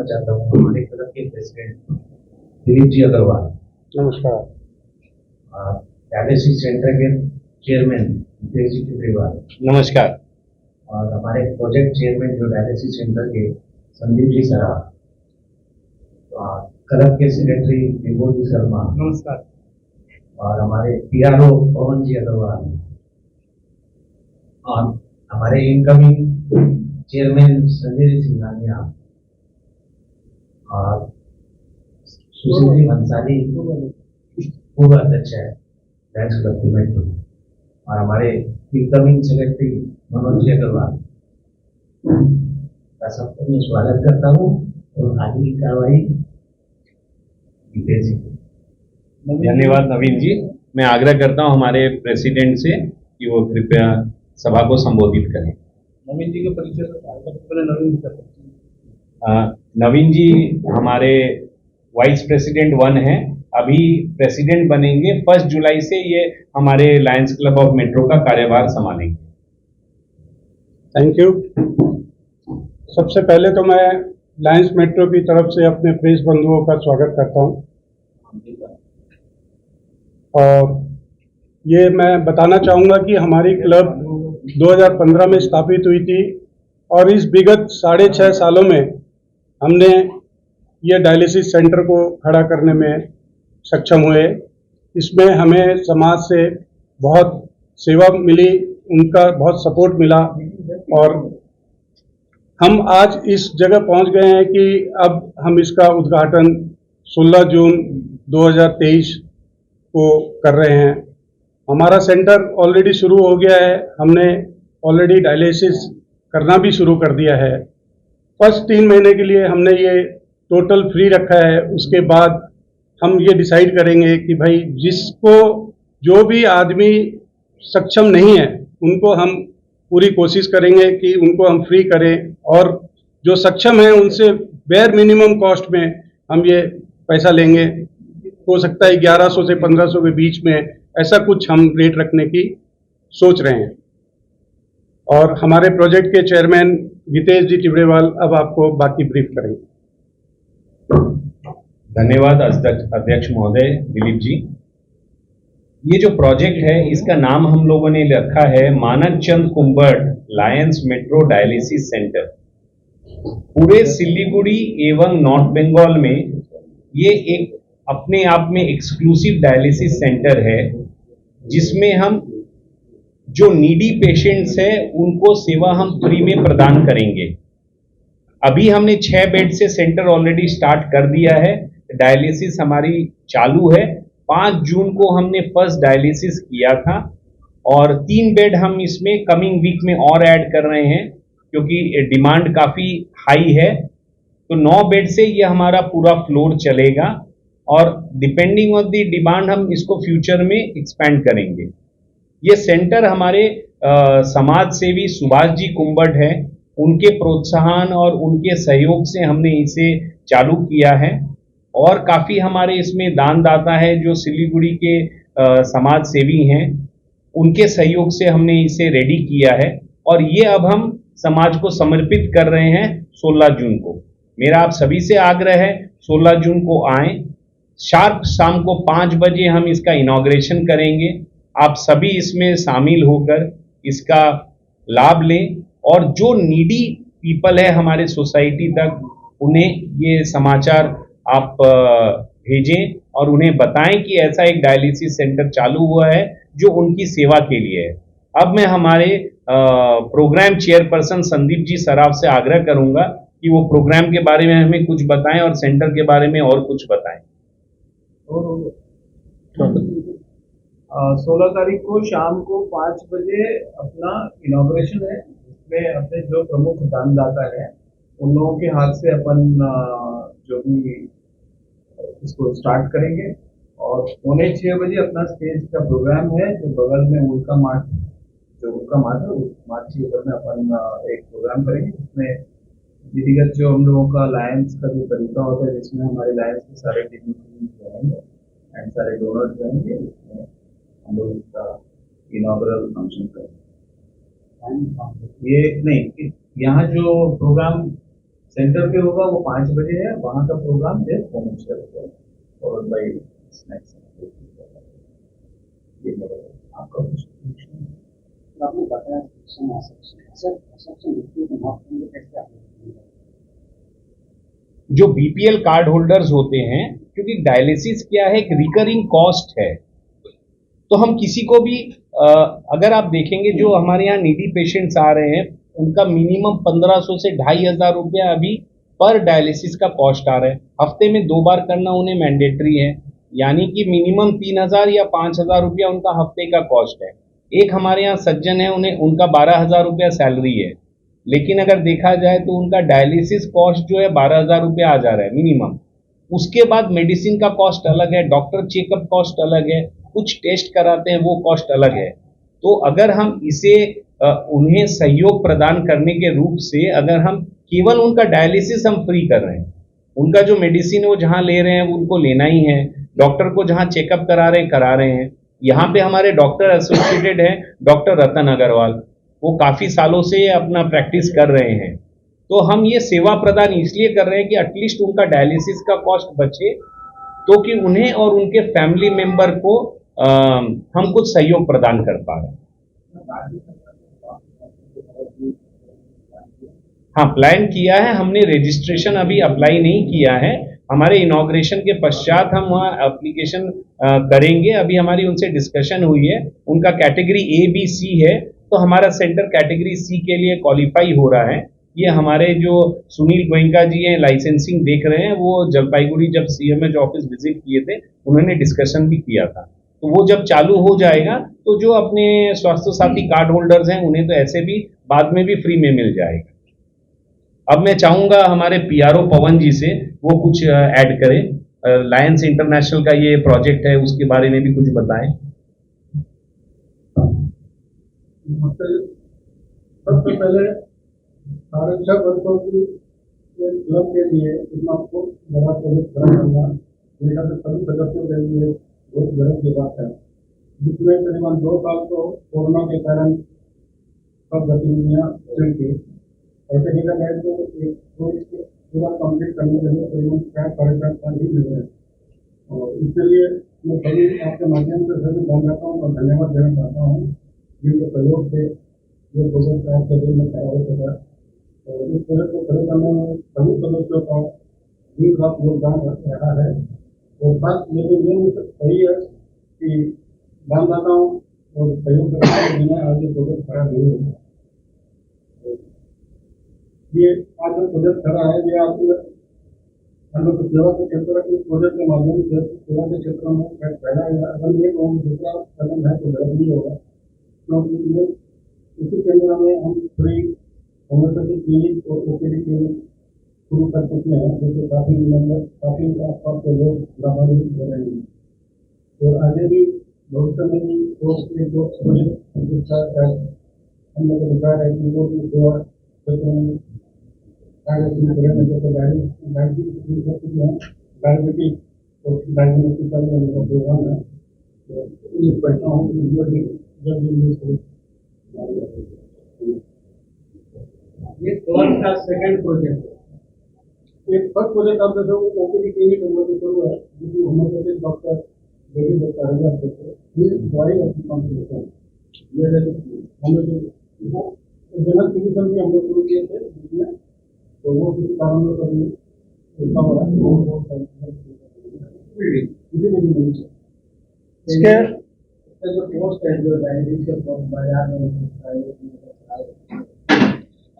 करना चाहता हूँ हमारे क्लब के प्रेसिडेंट दिलीप जी अग्रवाल। नमस्कार। डायलिसिस सेंटर के चेयरमैन हितेश जी टिब्रेवाल। नमस्कार। और हमारे प्रोजेक्ट चेयरमैन जो डायलिसिस सेंटर के संदीप जी सराफ। क्लब के सेक्रेटरी विभू जी शर्मा। नमस्कार। और हमारे PRO पवन जी अग्रवाल। और हमारे इनकमिंग चेयरमैन संजय सिंघानिया और सुशील जी भंसाली पूर्व अध्यक्ष है लायंस क्लब के मेट्रो। और हमारे इनकमिंग सेक्रेटरी मनोज जी अग्रवाल का सबको मैं स्वागत करता हूँ और आगे की कार्रवाई हितेश जी। धन्यवाद नवीन जी। मैं आग्रह करता हूं हमारे प्रेसिडेंट से कि वो कृपया सभा को संबोधित करें। नवीन जी के परिचय से नवीन जी हमारे वाइस प्रेसिडेंट 1 हैं, अभी प्रेसिडेंट बनेंगे। 1 जुलाई से ये हमारे लायंस क्लब ऑफ मेट्रो का कार्यभार संभालेंगे। Thank you. सबसे पहले तो मैं लायंस मेट्रो की तरफ से अपने प्रेस बंधुओं का स्वागत करता हूं। और ये मैं बताना चाहूँगा कि हमारी क्लब 2015 में स्थापित हुई थी और इस विगत 6.5 सालों में हमने ये डायलिसिस सेंटर को खड़ा करने में सक्षम हुए। इसमें हमें समाज से बहुत सेवा मिली, उनका बहुत सपोर्ट मिला और हम आज इस जगह पहुंच गए हैं कि अब हम इसका उद्घाटन 16 जून 2023 को कर रहे हैं। हमारा सेंटर ऑलरेडी शुरू हो गया है, हमने ऑलरेडी डायलिसिस करना भी शुरू कर दिया है। फर्स्ट 3 महीने के लिए हमने ये टोटल फ्री रखा है। उसके बाद हम ये डिसाइड करेंगे कि भाई जिसको जो भी आदमी सक्षम नहीं है उनको हम पूरी कोशिश करेंगे कि उनको हम फ्री करें और जो सक्षम है उनसे बेयर मिनिमम कॉस्ट में हम ये पैसा लेंगे। हो सकता है 1100 से 1500 के बीच में ऐसा कुछ हम रेट रखने की सोच रहे हैं। और हमारे प्रोजेक्ट के चेयरमैन हितेश जी टिब्रेवाल अब आपको बाकी ब्रीफ करेंगे। धन्यवाद अध्यक्ष महोदय दिलीप जी। ये जो प्रोजेक्ट है इसका नाम हम लोगों ने रखा है मानक चंद कुंबट लायंस मेट्रो डायलिसिस सेंटर। पूरे सिलीगुड़ी एवं नॉर्थ बंगाल में ये एक अपने आप में एक्सक्लूसिव डायलिसिस सेंटर है जिसमें हम जो नीडी पेशेंट्स है उनको सेवा हम फ्री में प्रदान करेंगे। अभी हमने 6 बेड से सेंटर ऑलरेडी स्टार्ट कर दिया है। डायलिसिस हमारी चालू है। 5 जून को हमने फर्स्ट डायलिसिस किया था और 3 बेड हम इसमें कमिंग वीक में और ऐड कर रहे हैं क्योंकि डिमांड काफ़ी हाई है। तो 9 बेड से ये हमारा पूरा फ्लोर चलेगा और डिपेंडिंग ऑन दी डिमांड हम इसको फ्यूचर में एक्सपेंड करेंगे। ये सेंटर हमारे समाज सेवी सुभाष जी कुंबट है, उनके प्रोत्साहन और उनके सहयोग से हमने इसे चालू किया है। और काफ़ी हमारे इसमें दानदाता है जो सिलीगुड़ी के समाज सेवी हैं, उनके सहयोग से हमने इसे रेडी किया है और ये अब हम समाज को समर्पित कर रहे हैं 16 जून को। मेरा आप सभी से आग्रह है 16 जून को आएँ। शार्प शाम को 5 बजे हम इसका इनॉग्रेशन करेंगे। आप सभी इसमें शामिल होकर इसका लाभ लें और जो नीडी पीपल है हमारे सोसाइटी तक उन्हें ये समाचार आप भेजें और उन्हें बताएं कि ऐसा एक डायलिसिस सेंटर चालू हुआ है जो उनकी सेवा के लिए है। अब मैं हमारे प्रोग्राम चेयरपर्सन संदीप जी सराफ से आग्रह करूंगा कि वो प्रोग्राम के बारे में हमें कुछ बताएं और सेंटर के बारे में और कुछ बताएं। 16 तारीख को शाम को 5 बजे अपना इनॉग्रेशन है। इसमें अपने जो प्रमुख दानदाता है उन लोगों के हाथ से अपन जो भी इसको स्टार्ट करेंगे और 5:45 बजे अपना स्टेज का प्रोग्राम है जो बगल में उल्का मार्च है उस मार्च के ऊपर में अपन एक प्रोग्राम करेंगे जिसमें विधिगत जो हम लोगों का लायंस का जो तरीका होता है जिसमें हमारे लायंस के सारे डिग्निटरीज रहेंगे एंड सारे डोनर्स रहेंगे। इसमें हम लोग इसका इनॉग्रल फंक्शन करेंगे। ये नहीं, यहाँ जो प्रोग्राम सेंटर पे होगा वो 5 बजे है, वहाँ का प्रोग्राम है कॉमर्शियल होगा और बाई स्नैक्स। ये आपका आपने बताया सबसे मृत्यु को माफ करने कैसे आपने जो बीपीएल कार्ड होल्डर्स होते हैं, क्योंकि डायलिसिस क्या है, एक रिकरिंग कॉस्ट है, तो हम किसी को भी अगर आप देखेंगे जो हमारे यहाँ नीडी पेशेंट्स आ रहे हैं उनका मिनिमम 1500 से 2500 रुपया अभी पर डायलिसिस का कॉस्ट आ रहा है। हफ्ते में 2 बार करना उन्हें मैंडेटरी है, यानी कि मिनिमम 3000 या 5000 रुपया उनका हफ्ते का कॉस्ट है। एक हमारे यहाँ सज्जन है, उन्हें उनका 12000 रुपया सैलरी है, लेकिन अगर देखा जाए तो उनका डायलिसिस कॉस्ट जो है 12000 रुपया आ जा रहा है मिनिमम। उसके बाद मेडिसिन का कॉस्ट अलग है, डॉक्टर चेकअप कॉस्ट अलग है, कुछ टेस्ट कराते हैं वो कॉस्ट अलग है। तो अगर हम इसे उन्हें सहयोग प्रदान करने के रूप से अगर हम केवल उनका डायलिसिस हम फ्री कर रहे हैं, उनका जो मेडिसिन वो जहां ले रहे हैं वो उनको लेना ही है, डॉक्टर को जहां चेकअप करा रहे हैं। यहाँ पे हमारे डॉक्टर एसोसिएटेड हैं डॉक्टर रतन अग्रवाल, वो काफी सालों से अपना प्रैक्टिस कर रहे हैं। तो हम ये सेवा प्रदान इसलिए कर रहे हैं कि एटलीस्ट उनका डायलिसिस का कॉस्ट बचे, तो कि उन्हें और उनके फैमिली मेंबर को हम कुछ सहयोग प्रदान कर पा रहे हैं। हाँ, प्लान किया है हमने, रजिस्ट्रेशन अभी अप्लाई नहीं किया है। हमारे इनॉग्रेशन के पश्चात हम वहाँ एप्लीकेशन करेंगे। अभी हमारी उनसे डिस्कशन हुई है, उनका कैटेगरी ए बी सी है, तो हमारा सेंटर कैटेगरी सी के लिए क्वालिफाई हो रहा है। ये हमारे जो सुनील गोयनका जी हैं लाइसेंसिंग देख रहे हैं, वो जलपाईगुड़ी जब सीएमएच ऑफिस विजिट किए थे उन्होंने डिस्कशन भी किया था। तो वो जब चालू हो जाएगा तो जो अपने स्वास्थ्य साथी कार्ड होल्डर्स हैं उन्हें तो ऐसे भी बाद में भी फ्री में मिल जाएगा। अब मैं चाहूंगा हमारे पीआरओ पवन जी से वो कुछ ऐड करें, लायंस इंटरनेशनल का ये प्रोजेक्ट है उसके बारे में भी कुछ बताएं। सबसे पहले 6.5 वर्षों की क्लब के लिए इतना बड़ा प्रोजेक्ट खड़ा करना मेरा तो सभी सदस्यों के लिए बहुत गर्व की बात है, जिसमें करीबन 2 साल तो कोरोना के कारण सब गतिविधियाँ चल थी। ऐसे देखा जाए तो एक पूरा कंप्लीट करने के लिए करीबन 4-4.5 साल ही मिले हैं, और इसके लिए मैं सभी आपके माध्यम से सभी धन्यवाद और धन्यवाद देना चाहता हूँ जिनके सहयोग से ये प्रोजेक्ट आज के दिन में तैयार होगा। और इस प्रोजेक्ट को खड़े करने में सभी सदस्यों का भी खास योगदान रहा है। और बात लेकिन ये सही है कि दानदाताओं और सहयोग करने के बिना आज ये प्रोजेक्ट खड़ा नहीं है। ये आज जो प्रोजेक्ट खड़ा है ये आपको हम लोग सेवा के क्षेत्र के प्रोजेक्ट के माध्यम से सेवा के क्षेत्र में पहला अगर ये दूसरा कदम है तो गलत नहीं होगा, क्योंकि ये इसी केंद्र में हम फ्री होम्योपैथी क्लिनिक और ओपीडी क्लिनिक शुरू कर चुके हैं, जिससे काफ़ी आसपास के लोग लाभान्वित हो रहे हैं। और आगे भी भविष्य में भी जो प्रोजेक्ट हम लोग को विचार है कि वो सेवा क्षेत्र में डायबिटीज और डायग्नोस्टिक का प्रोग्राम है, तो बैठा हूँ ये क्लब का सेकंड प्रोजेक्ट है। एक फर्स्ट प्रोजेक्ट आप जैसे ओपीडी क्लिनिक हम लोग शुरू है, जिसमें होम्योपैथिक डॉक्टर लेडी डॉक्टर दवाई अपनी काम करते हैं। ये जनरल फिजिशियन भी हम लोग शुरू किए थे, जिसमें तो वो किसी कारण में कभी उतना बड़ा इसके जो पोस्ट है जो डायबिटीज के बाजार में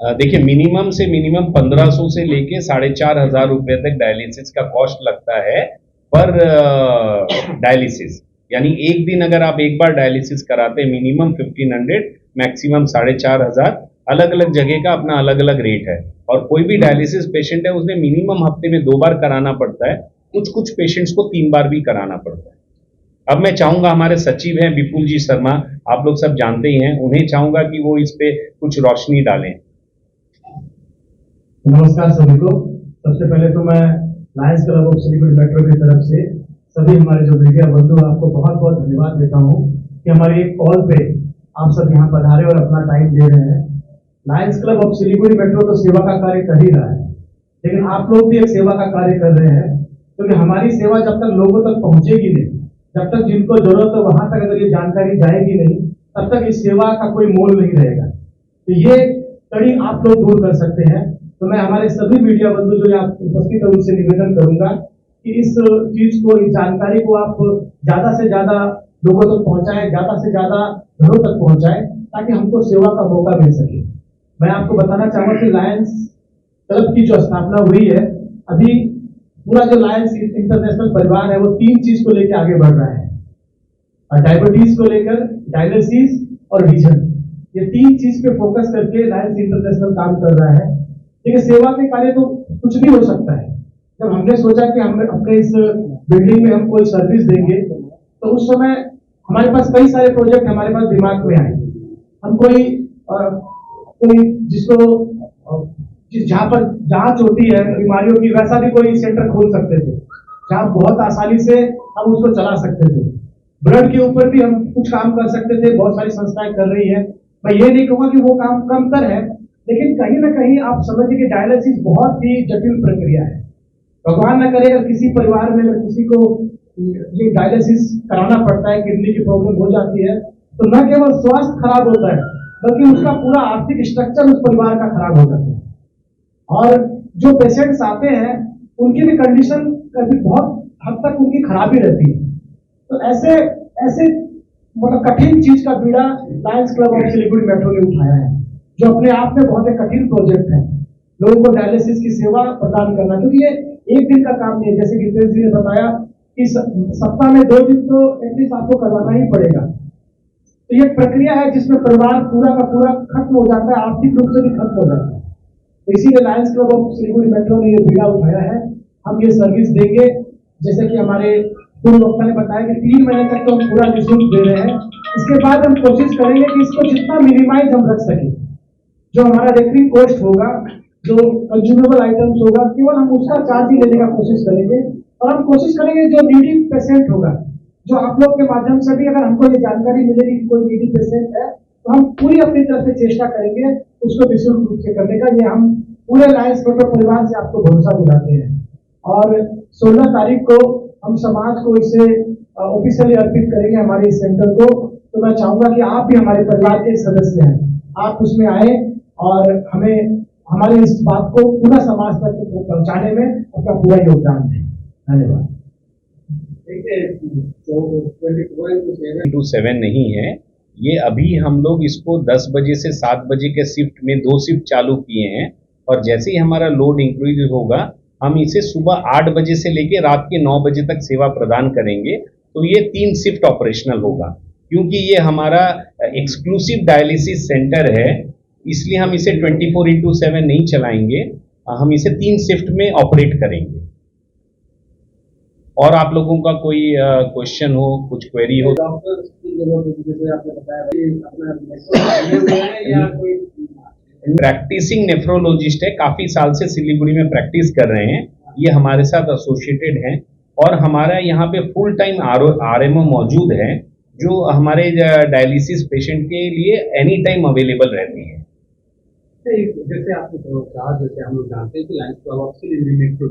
देखिए, मिनिमम से मिनिमम 1500 से लेके 4500 रुपए तक डायलिसिस का कॉस्ट लगता है पर डायलिसिस। यानी एक दिन अगर आप एक बार डायलिसिस कराते हैं मिनिमम 1500, मैक्सिमम 4500, अलग अलग जगह का अपना अलग अलग रेट है। और कोई भी डायलिसिस पेशेंट है उसने मिनिमम हफ्ते में 2 बार कराना पड़ता है, कुछ पेशेंट्स को 3 बार भी कराना पड़ता है। अब मैं चाहूंगा हमारे सचिव हैं विपुल जी शर्मा, आप लोग सब जानते ही हैं, उन्हें चाहूंगा कि वो इस पे कुछ रोशनी डालें। नमस्कार सभी को। सबसे पहले तो मैं Lions club of Siliguri metro की तरफ से सभी हमारे जो मीडिया बंधु हैं आपको बहुत बहुत धन्यवाद देता हूं कि हमारी कॉल पे आप सब यहाँ पधारे और अपना टाइम दे रहे हैं। Lions club of Siliguri metro तो सेवा का कार्य कर ही रहा है, लेकिन आप लोग भी एक सेवा का कार्य कर रहे हैं, क्योंकि हमारी सेवा जब तक लोगों तक पहुंचेगी नहीं, जब तक जिनको जरूरत है वहां तक अगर ये जानकारी जाएगी नहीं, तब तक इस सेवा का कोई मोल नहीं रहेगा। तो ये कड़ी आप लोग दूर कर सकते हैं। तो मैं हमारे सभी मीडिया बंधु जो यहाँ उपस्थित है उनसे निवेदन करूंगा कि इस चीज को, इस जानकारी को आप ज्यादा से ज्यादा लोगों तक पहुंचाएं, ज्यादा से ज्यादा घरों तक पहुंचाएं, ताकि हमको सेवा का मौका मिल सके। मैं आपको बताना चाहूंगा कि लायंस क्लब की जो स्थापना हुई है, अभी पूरा जो लायंस इंटरनेशनल परिवार है वो 3 चीज को लेकर आगे बढ़ रहा है, डायबिटीज को लेकर, डायलिसिस और विजन। ये 3 चीज पे फोकस करके लायंस इंटरनेशनल काम कर रहा है। देखिए, सेवा के कार्य तो कुछ भी हो सकता है। जब हमने सोचा कि हम अपने इस बिल्डिंग में हम कोई सर्विस देंगे, तो उस समय हमारे पास कई सारे प्रोजेक्ट हमारे पास दिमाग में आए। हम कोई जिसको जहाँ पर जांच होती है बीमारियों की, वैसा भी कोई सेंटर खोल सकते थे जहाँ बहुत आसानी से हम उसको चला सकते थे। ब्लड के ऊपर भी हम कुछ काम कर सकते थे, बहुत सारी संस्थाएं कर रही है। मैं ये नहीं कहूंगा कि वो काम कमतर है, लेकिन कहीं ना कहीं आप समझिए कि डायलिसिस बहुत ही जटिल प्रक्रिया है। भगवान न करे अगर किसी परिवार में अगर किसी को ये डायलिसिस कराना पड़ता है, किडनी की प्रॉब्लम हो जाती है, तो न केवल स्वास्थ्य खराब होता है बल्कि उसका पूरा आर्थिक स्ट्रक्चर उस परिवार का खराब हो जाता है। और जो पेशेंट्स आते हैं उनकी भी कंडीशन कभी बहुत हद तक उनकी खराबी रहती है। तो ऐसे ऐसे मतलब कठिन चीज का बीड़ा Lions club of Siliguri metro ने उठाया है, जो अपने आप में बहुत एक कठिन प्रोजेक्ट है, लोगों को डायलिसिस की सेवा प्रदान करना। क्योंकि ये एक दिन का काम नहीं है, जैसे गितेश जी ने बताया कि सप्ताह में 2 दिन तो एटलीस्ट आपको करवाना ही पड़ेगा। तो ये प्रक्रिया है जिसमें परिवार पूरा का पूरा खत्म हो जाता है, आर्थिक रूप से भी खत्म हो जाता है। तो इसीलिए Lions club of Siliguri metro ने ये बीड़ा उठाया है। हम ये सर्विस देंगे, जैसे कि हमारे पूर्व वक्ता ने बताया कि 3 महीने तक तो हम पूरा निःशुल्क दे रहे हैं। इसके बाद हम कोशिश करेंगे कि इसको जितना मिनिमाइज हम रख सकें। जो हमारा रेकरिंग कॉस्ट होगा, जो कंज्यूमेबल आइटम्स होगा, केवल हम उसका चार्ज ही लेने का कोशिश करेंगे। और हम कोशिश करेंगे जो नीडी पेशेंट होगा, जो आप लोग के माध्यम से भी अगर हमको ये जानकारी मिलेगी कि कोई नीडी पेशेंट है, तो हम पूरी अपनी तरफ से चेष्टा करेंगे उसको निःशुल्क रूप से करने का। ये हम पूरे लायंस मेट्रो परिवार से आपको भरोसा दिलाते हैं। और 16 तारीख को हम समाज को इसे ऑफिशियली अर्पित करेंगे, हमारे इस सेंटर को। तो मैं चाहूंगा कि आप भी हमारे परिवार के सदस्य हैं, आप उसमें आए और हमें हमारी इस बात को पूरा समाज तक पहुंचाने में अपना पूरा योगदान दें। धन्यवाद। 24/7 नहीं है ये, अभी हम लोग इसको 10 बजे से 7 बजे के शिफ्ट में 2 शिफ्ट चालू किए हैं। और जैसे ही हमारा लोड इंक्रीज होगा, हम इसे सुबह 8 बजे से लेके रात के 9 बजे तक सेवा प्रदान करेंगे। तो ये 3 शिफ्ट ऑपरेशनल होगा, क्योंकि ये हमारा एक्सक्लूसिव डायलिसिस सेंटर है, इसलिए हम इसे 24/7 नहीं चलाएंगे, हम इसे 3 शिफ्ट में ऑपरेट करेंगे। और आप लोगों का कोई क्वेश्चन हो, कुछ क्वेरी हो? डॉक्टर की जरूरत है, जैसे आपने बताया अपना या कोई प्रैक्टिसिंग नेफ्रोलॉजिस्ट है, काफी साल से सिलीगुड़ी में प्रैक्टिस कर रहे हैं, ये हमारे साथ एसोसिएटेड हैं। और हमारा यहाँ पे फुल टाइम RMO मौजूद है, जो हमारे डायलिसिस पेशेंट के लिए एनी टाइम अवेलेबल रहती है। जैसे आपने कहा, जैसे हम लोग जानते हैं कि lions club of Siliguri metro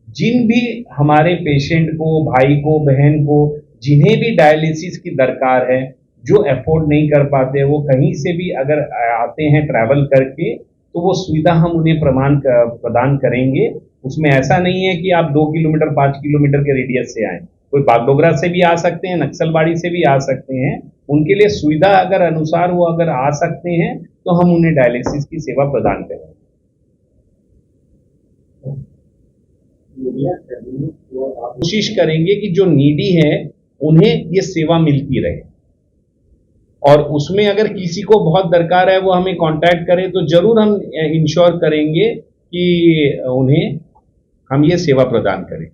जिन भी हमारे पेशेंट को, भाई को, बहन को, जिन्हें भी डायलिसिस की दरकार है, जो अफोर्ड नहीं कर पाते, वो कहीं से भी अगर आते हैं ट्रैवल करके, तो वो सुविधा हम उन्हें प्रदान करेंगे। उसमें ऐसा नहीं है कि आप 2 किलोमीटर 5 किलोमीटर के रेडियस से आए, कोई बागडोगरा से भी आ सकते हैं, नक्सलबाड़ी से भी आ सकते हैं। उनके लिए सुविधा अगर अनुसार वो अगर आ सकते हैं, तो हम उन्हें डायलिसिस की सेवा प्रदान करेंगे। कोशिश करेंगे कि जो नीडी है उन्हें ये सेवा मिलती रहे, और उसमें अगर किसी को बहुत दरकार है वो हमें कांटेक्ट करे, तो जरूर हम इंश्योर करेंगे कि उन्हें हम ये सेवा प्रदान करें।